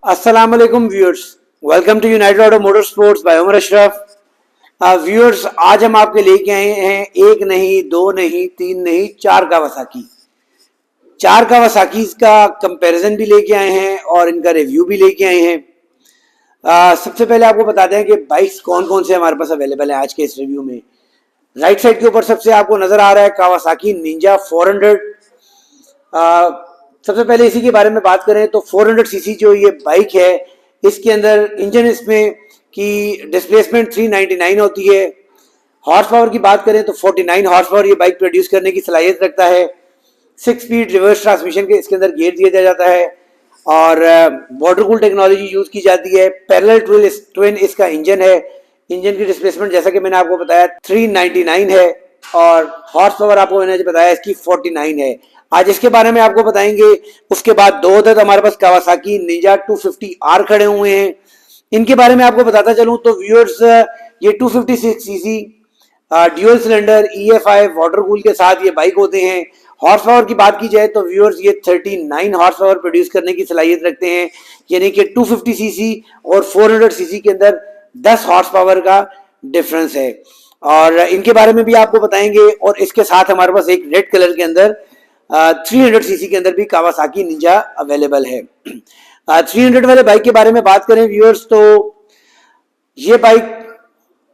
अस्सलाम वालेकुम viewers, welcome to United Auto Motor Sports by Umar Ashraf. Viewers, आज हम आपके लेके आए हैं एक नहीं, दो नहीं, तीन नहीं, चार कावासाकी का कंपैरिजन भी लेके आए हैं और इनका रिव्यू भी लेके आए हैं। सबसे पहले आपको बताते हैं कि बाइक्स कौन कौन से हमारे पास अवेलेबल है आज के इस रिव्यू में। राइट साइड के ऊपर सबसे आपको नजर आ रहा है कावासाकी निंजा 400। सबसे पहले इसी के बारे में बात करें तो 400 सीसी जो ये बाइक है, इसके अंदर इंजन इसमें की डिस्प्लेसमेंट 399 होती है। हॉर्स पावर की बात करें तो 49 हॉर्स पावर ये बाइक प्रोड्यूस करने की सलाहियत रखता है। 6 स्पीड रिवर्स ट्रांसमिशन के इसके अंदर गियर दिया जाता है और वाटर कूल टेक्नोलॉजी यूज की जाती है। पैरेलल ट्विन इसका इंजन है। इंजन की डिस्प्लेसमेंट जैसा कि मैंने आपको बताया 399 है और हॉर्स पावर आपको मैंने बताया इसकी 49 है। आज इसके बारे में आपको बताएंगे। उसके बाद दो अदद हमारे पास कावासाकी निंजा 250R खड़े हुए हैं, इनके बारे में आपको बताता चलूं तो व्यूअर्स, ये 256 CC dual cylinder EFI water cool के साथ ये बाइक होते हैं। हॉर्स पावर की बात की जाए तो व्यूअर्स ये 39 हॉर्स पावर प्रोड्यूस करने की सलाहियत रखते हैं, यानी कि 250 सीसी और 400 सीसी के अंदर 10 हॉर्स पावर का डिफरेंस है और इनके बारे में भी आपको बताएंगे। और इसके साथ हमारे पास एक रेड कलर के अंदर 300 सीसी के अंदर भी कावासाकी निंजा अवेलेबल है। 300 वाले बाइक के बारे में बात करें व्यूअर्स, तो ये बाइक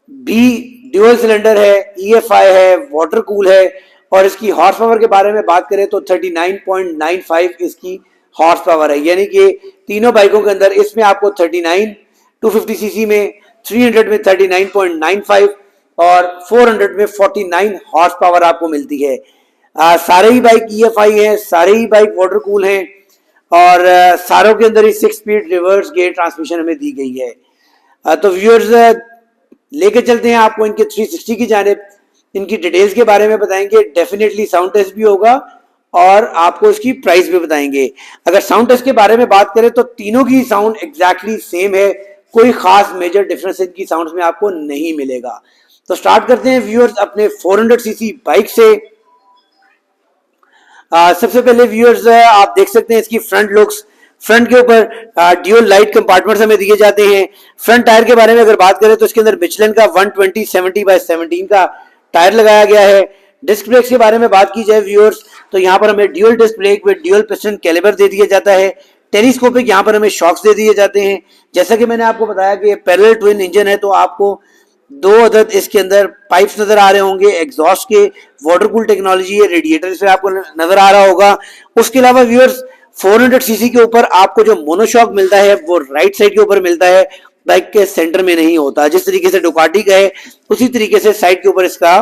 भी ड्यूल सिलेंडर है, EFI है, वाटर कूल है और इसकी हॉर्स पावर के बारे में बात करें तो 39.95 इसकी हॉर्स पावर है, यानी कि तीनों बाइकों के अंदर इसमें आपको 39 250 सीसी में, 300 में 39.95 और 400 में 49 हॉर्स पावर आपको मिलती है। सारे ही बाइक EFI हैं, सारे ही बाइक वाटर कूल हैं और सारों के अंदर ही 6 स्पीड रिवर्स गियर ट्रांसमिशन हमें दी गई है। तो व्यूअर्स, लेके चलते हैं आपको इनके 360 की जानिब। इनकी डिटेल्स के बारे में बताएंगे, डेफिनेटली साउंड टेस्ट भी होगा और आपको इसकी प्राइस भी बताएंगे। अगर साउंड टेस्ट के बारे में बात करें तो तीनों की साउंड एग्जैक्टली सेम है, कोई खास मेजर डिफरेंस इनकी साउंड में आपको नहीं मिलेगा। तो स्टार्ट करते हैं व्यूअर्स अपने 400 सीसी बाइक से। सबसे पहले व्यूअर्स, आप देख सकते हैं इसकी फ्रंट लुक्स। फ्रंट के ऊपर ड्यूल लाइट कंपार्टमेंट्स हमें दिए जाते हैं। फ्रंट टायर के बारे में अगर बात करें तो इसके अंदर मिचलन का 120/70/17 का टायर लगाया गया है। डिस्क ब्रेक्स के बारे में बात की जाए व्यूअर्स, तो यहाँ पर हमें dual disc brake with dual piston caliper दे दिया जाता है। टेलीस्कोपिक यहाँ पर हमें शॉक्स दे दिए जाते हैं। जैसा कि मैंने आपको बताया कि पैरेलल ट्विन इंजन है, तो आपको दो अदद इसके अंदर पाइप्स नजर आ रहे होंगे एग्जॉस्ट के। वाटर कूल टेक्नोलॉजी है, रेडिएटर से आपको नजर आ रहा होगा। उसके अलावा व्यूअर्स, 400 सीसी के ऊपर आपको जो मोनोशॉक मिलता है वो राइट साइड के ऊपर मिलता है, बाइक के सेंटर में नहीं होता। जिस तरीके से डुकाटी का है उसी तरीके से साइड के ऊपर इसका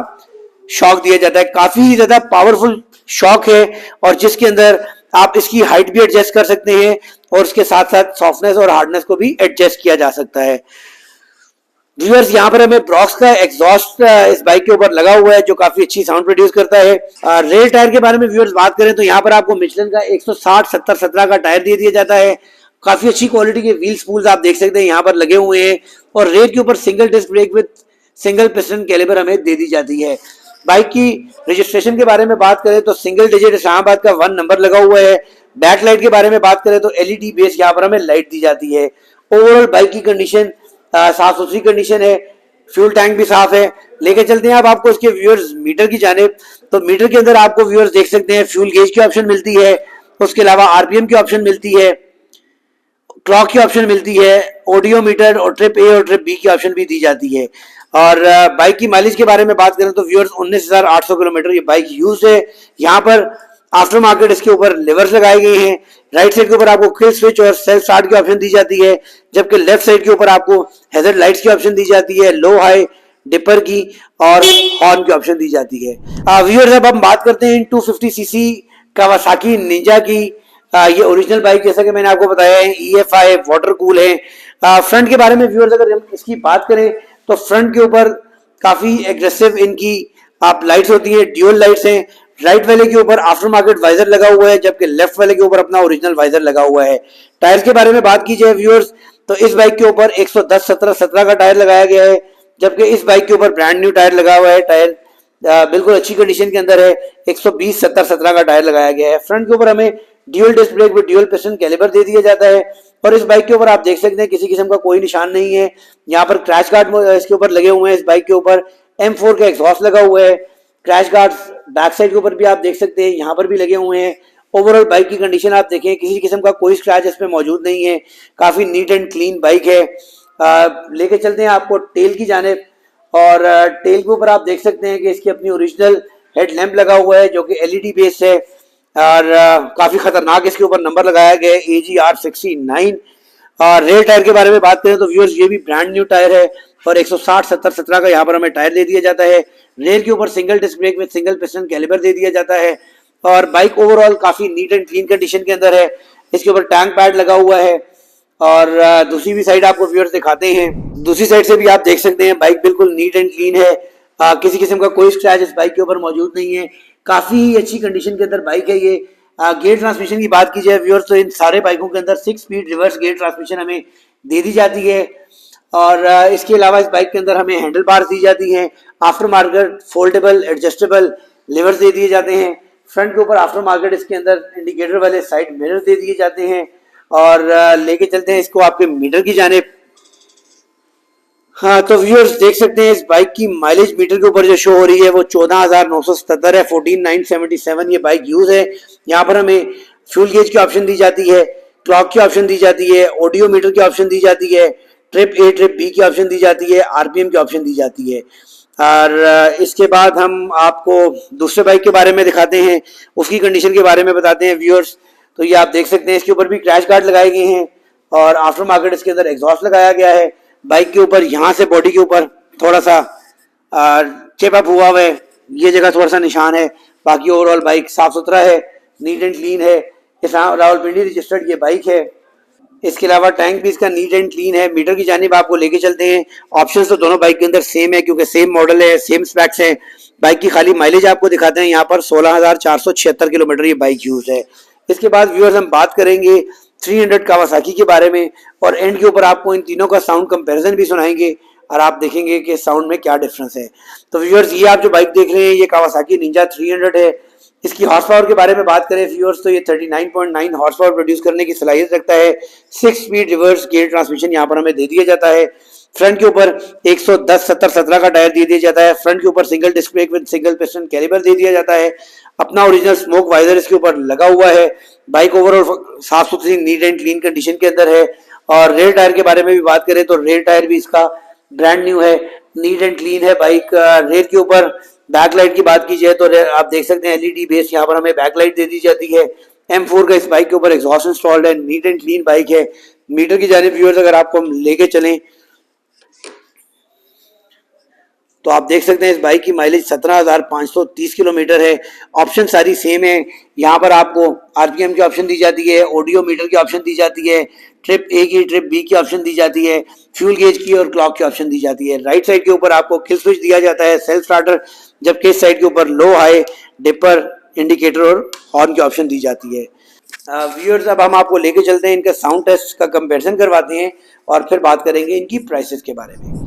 शॉक दिया जाता है। काफी ज्यादा पावरफुल शॉक है और जिसके अंदर आप इसकी हाइट भी एडजस्ट कर सकते हैं और उसके साथ साथ सॉफ्टनेस और हार्डनेस को भी एडजस्ट किया जा सकता है। व्यूअर्स, यहाँ पर हमें ब्रॉक्स का एग्जॉस्ट इस बाइक के ऊपर लगा हुआ है जो काफी अच्छी साउंड प्रोड्यूस करता है। रेल टायर के बारे में व्यूअर्स बात करें तो यहाँ पर आपको मिचलन का 160/70/17 का टायर दे दिया जाता है। काफी अच्छी क्वालिटी के व्हील स्पूल्स आप देख सकते हैं यहाँ पर लगे हुए हैं और रेल के ऊपर single disc brake with single piston caliber हमें दे दी जाती है। बाइक की रजिस्ट्रेशन के बारे में बात करें तो सिंगल डिजिट इस्लामाबाद का 1 नंबर लगा हुआ है। बैक लाइट के बारे में बात करें तो LED बेस यहाँ पर हमें लाइट दी जाती है। ओवरऑल बाइक की कंडीशन साफ सुथरी कंडीशन है, फ्यूल टैंक भी साफ है। लेके चलते हैं अब आपको इसके व्यूअर्स मीटर की जानिब। तो मीटर के अंदर आपको व्यूअर्स देख सकते हैं फ्यूल गेज की ऑप्शन मिलती है, उसके अलावा RPM की ऑप्शन मिलती है, क्लॉक की ऑप्शन मिलती है, ऑडियो मीटर और ट्रिप A और ट्रिप B की ऑप्शन भी दी जाती है। और बाइक की माइलेज के बारे में बात करें तो व्यूअर्स 19,800 किलोमीटर ये बाइक यूज है। यहाँ पर आफ्टर मार्केट इसके ऊपर लिवर्स लगाए गए हैं। राइट साइड के ऊपर आपको किल स्विच और सेल्फ स्टार्ट की ऑप्शन दी जाती है, जबकि लेफ्ट साइड के ऊपर आपको हैजर्ड लाइट्स की ऑप्शन दी जाती है, लो हाई डिपर की और हॉर्न की ऑप्शन दी जाती है। व्यूअर्स, अब हम बात करते हैं 250 सीसी कावासाकी निंजा की। ये ओरिजिनल बाइक जैसा कि मैंने आपको बताया है, EFI वाटर कूल है। फ्रंट के बारे में व्यूअर्स अगर हम इसकी बात करें तो फ्रंट के ऊपर काफी एग्रेसिव इनकी आप लाइट्स होती है, ड्यूल लाइट्स हैं। राइट वाले के ऊपर आफ्टर मार्केट वाइजर लगा हुआ है, जबकि लेफ्ट वाले के ऊपर अपना ओरिजिनल वाइजर लगा हुआ है। टायर्स के बारे में बात की जाए व्यूअर्स, तो इस बाइक के ऊपर 110/17/17 का टायर लगाया गया है, जबकि इस बाइक के ऊपर ब्रांड न्यू टायर लगा हुआ है। टायर बिल्कुल अच्छी कंडीशन के अंदर है, 120/70/17 का टायर लगाया गया है। फ्रंट के ऊपर हमें dual disc brake with dual piston caliper दे दिया जाता है। और इस बाइक के ऊपर आप देख सकते हैं किसी किस्म का कोई निशान नहीं है। यहाँ पर क्रैश गार्ड इसके ऊपर लगे हुए हैं। इस बाइक के ऊपर M4 का एग्जॉस्ट लगा हुआ है। क्रैश गार्ड्स बैक साइड के ऊपर भी आप देख सकते हैं, यहाँ पर भी लगे हुए हैं। ओवरऑल बाइक की कंडीशन आप देखें, किसी किस्म का कोई स्क्रैच इसमें मौजूद नहीं है। काफी नीट एंड क्लीन बाइक है। लेके चलते हैं आपको टेल की जानिब, और टेल के ऊपर आप देख सकते हैं कि इसकी अपनी ओरिजिनल हेड लैंप लगा हुआ है जो कि LED बेस्ड है, और काफी खतरनाक इसके ऊपर नंबर लगाया गया है AGR69। और रेयर टायर के बारे में बात करें तो व्यूअर्स ये भी ब्रांड न्यू टायर है, और 160-70-17 का यहाँ पर हमें टायर दे दिया जाता है। रेयर के ऊपर single disc brake with single piston caliper दे दिया जाता है, और बाइक ओवरऑल काफी नीट एंड क्लीन कंडीशन के अंदर है। इसके ऊपर टैंक पैड लगा हुआ है, और दूसरी भी साइड आपको व्यूअर्स दिखाते हैं। दूसरी साइड से भी आप देख सकते हैं बाइक बिल्कुल नीट एंड क्लीन है। किसी किस्म का कोई स्क्रैच इस बाइक के ऊपर मौजूद नहीं है। काफी अच्छी कंडीशन के अंदर बाइक है ये। गियर ट्रांसमिशन की बात की जाए व्यूअर्स तो इन सारे बाइकों के अंदर 6 स्पीड रिवर्स गियर ट्रांसमिशन हमें दे दी जाती है, और इसके अलावा इस बाइक के अंदर हमें हैंडल बार दी जाती हैं। Aftermarket foldable adjustable levers दे दिए जाते हैं। फ्रंट के ऊपर आफ्टर मार्केट इसके अंदर इंडिकेटर वाले साइड मिरर दे दिए जाते हैं, और लेके चलते हैं इसको आपके मीटर की जानिब। हाँ तो व्यूअर्स देख सकते हैं इस बाइक की माइलेज मीटर के ऊपर जो शो हो रही है वो 14,977 है। 14,977 ये बाइक यूज है। यहाँ पर हमें फ्यूल गेज की ऑप्शन दी जाती है, क्लॉक की ऑप्शन दी जाती है, ऑडियो मीटर की ऑप्शन दी जाती है, ट्रिप A ट्रिप B की ऑप्शन दी जाती है, RPM की ऑप्शन दी जाती है। और इसके बाद हम आपको दूसरे बाइक के बारे में दिखाते हैं, उसकी कंडीशन के बारे में बताते हैं व्यूअर्स। तो ये आप देख सकते हैं इसके ऊपर भी क्रैश गार्ड लगाए गए हैं, और आफ्टर मार्केट इसके अंदर एग्जॉस्ट लगाया गया है। बाइक के ऊपर यहाँ से बॉडी के ऊपर थोड़ा सा चिप अप हुआ हुआ है, ये जगह थोड़ा सा निशान है। बाकी ओवरऑल बाइक साफ सुथरा है, नीट एंड क्लीन है। इस रावलपिंडी रजिस्टर्ड ये बाइक है। इसके अलावा टैंक भी इसका नीट एंड क्लीन है। मीटर की जानिब आपको लेके चलते हैं। ऑप्शंस तो दोनों बाइक के अंदर सेम है क्योंकि सेम मॉडल है, सेम स्पेक्स है। बाइक की खाली माइलेज आपको दिखाते हैं, यहाँ पर 16,476 किलोमीटर ये बाइक यूज है। इसके बाद व्यूअर्स हम बात करेंगे 300 कावासाकी के बारे में, और एंड के ऊपर आपको इन तीनों का साउंड कंपैरिजन भी सुनाएंगे, और आप देखेंगे कि साउंड में क्या डिफरेंस है। तो व्यूअर्स ये आप जो बाइक देख रहे हैं ये कावासाकी निंजा 300 है। इसकी हॉर्स पावर के बारे में बात करें व्यूअर्स तो ये 39.9 हॉर्स पावर प्रोड्यूस करने की सलाहियत रखता है। 6 स्पीड रिवर्स गियर ट्रांसमिशन यहाँ पर हमें दे दिया जाता है। फ्रंट के ऊपर 110-70-17 का टायर दे दिया जाता है। फ्रंट के ऊपर single disc brake with single piston caliper दे दिया जाता है। अपना ओरिजिनल स्मोक वाइजर इसके ऊपर लगा हुआ है। बाइक ओवरऑल साफ सुथरी नीट एंड क्लीन कंडीशन के अंदर है। और रेयर टायर के बारे में भी बात करें तो रेयर टायर भी इसका ब्रांड न्यू है, नीट एंड क्लीन है बाइक। रेयर के ऊपर बैकलाइट की बात की जाए तो आप देख सकते हैं LED बेस यहाँ पर हमें बैकलाइट दे दी जाती है। M4 का इस बाइक के ऊपर एग्जॉस्ट इंस्टॉल्ड है। नीट एंड क्लीन बाइक है। मीटर की जानिब व्यूअर्स अगर आपको हम लेके चलें तो आप देख सकते हैं इस बाइक की माइलेज 17,530 किलोमीटर है। ऑप्शन सारी सेम है। यहाँ पर आपको RPM की ऑप्शन दी जाती है, ऑडियो मीटर की ऑप्शन दी जाती है, ट्रिप A की ट्रिप B की ऑप्शन दी जाती है, फ्यूल गेज की और क्लॉक की ऑप्शन दी जाती है। राइट साइड के ऊपर आपको किल स्विच दिया जाता है, सेल्फ स्टार्टर, जबकि इस साइड के ऊपर लो हाई डिपर इंडिकेटर और हॉर्न की ऑप्शन दी जाती है। व्यूअर्स अब हम आपको लेके चलते हैं, इनका साउंड टेस्ट का कंपैरिजन करवाते हैं और फिर बात करेंगे इनकी प्राइसेस के बारे में।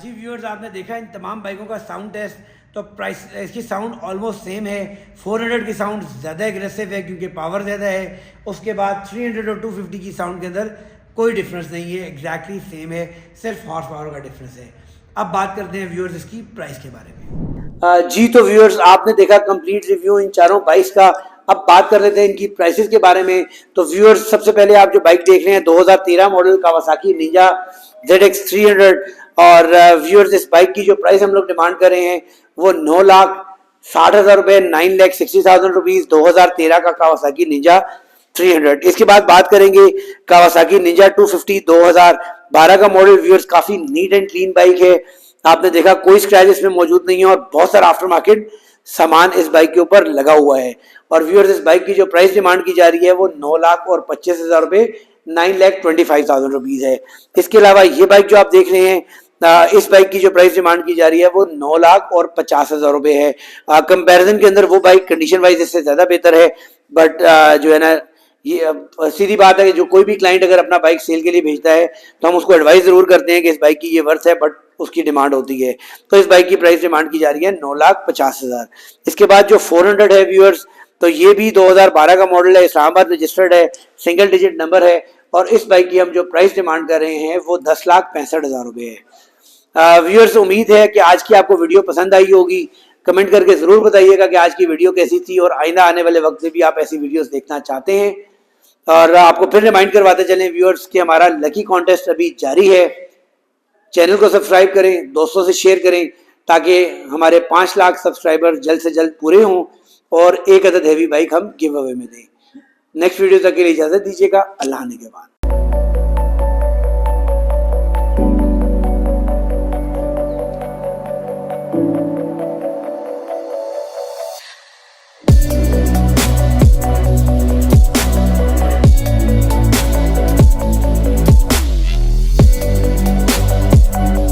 जी व्यूअर्स आपने देखा इन तमाम बाइकों का साउंड टेस्ट, तो प्राइस इसकी साउंड ऑलमोस्ट सेम है। 400 की साउंड ज़्यादा एग्रेसिव है क्योंकि पावर ज़्यादा है। उसके बाद 300 और 250 की साउंड के अंदर कोई डिफरेंस नहीं है, एग्जैक्टली सेम है, सिर्फ हॉर्स पावर का डिफरेंस है। अब बात करते हैं व्यूअर्स इसकी प्राइस के बारे में। जी तो व्यूअर्स आपने देखा कंप्लीट रिव्यू इन चारों बाइक्स का। अब बात कर लेते हैं इनकी प्राइसेस के बारे में। तो व्यूअर्स सबसे पहले आप जो बाइक देख रहे हैं 2013 मॉडल कावासाकी निंजा ZX 300, और व्यूअर्स इस बाइक की जो प्राइस हम लोग डिमांड कर रहे हैं वो 9,60,000 रुपए, 9,60,000 रुपीज 2013 का कावासाकी निंजा 300। इसके बाद बात करेंगे कावासाकी निंजा 250 2012 का मॉडल। व्यूअर्स काफी नीट एंड क्लीन बाइक है। आपने देखा कोई स्क्रैच इसमें मौजूद नहीं है और बहुत सारा आफ्टर मार्केट सामान इस बाइक के ऊपर लगा हुआ है। और व्यूअर्स इस बाइक की जो प्राइस डिमांड की जा रही है वो 9,25,000 रुपये, 9,25,000 रुपीज़ है। इसके अलावा ये बाइक जो आप देख रहे हैं, इस बाइक की जो प्राइस डिमांड की जा रही है वो 9,50,000 रुपये है। कंपैरिजन के अंदर वो बाइक कंडीशन वाइज इससे ज़्यादा बेहतर है, बट जो है ना, ये सीधी बात है कि जो कोई भी क्लाइंट अगर अपना बाइक सेल के लिए भेजता है तो हम उसको एडवाइस जरूर करते हैं कि इस बाइक की ये वर्थ है, बट उसकी डिमांड होती है। तो इस बाइक की प्राइस डिमांड की जा रही है 9,50,000। इसके बाद जो 400 है व्यूअर्स, तो ये भी 2012 का मॉडल है, इस्लामाबाद रजिस्टर्ड है, सिंगल डिजिट नंबर है, और इस बाइक की हम जो प्राइस डिमांड कर रहे हैं वो 10,65,000 रुपये है। व्यूअर्स उम्मीद है कि आज की आपको वीडियो पसंद आई होगी। कमेंट करके ज़रूर बताइएगा कि आज की वीडियो कैसी थी और आइंदा आने वाले वक्त में भी आप ऐसी वीडियोस देखना चाहते हैं। और आपको फिर रिमाइंड करवाते चलें व्यूअर्स कि हमारा लकी कॉन्टेस्ट अभी जारी है। चैनल को सब्सक्राइब करें, दोस्तों से शेयर करें, ताकि हमारे 5 लाख सब्सक्राइबर जल्द से जल्द पूरे हों और एक अदद हैवी बाइक हम गिव अवे में दें। नेक्स्ट वीडियो तक के लिए इजाज़त दीजिएगा। अल्लाह ने के बाद।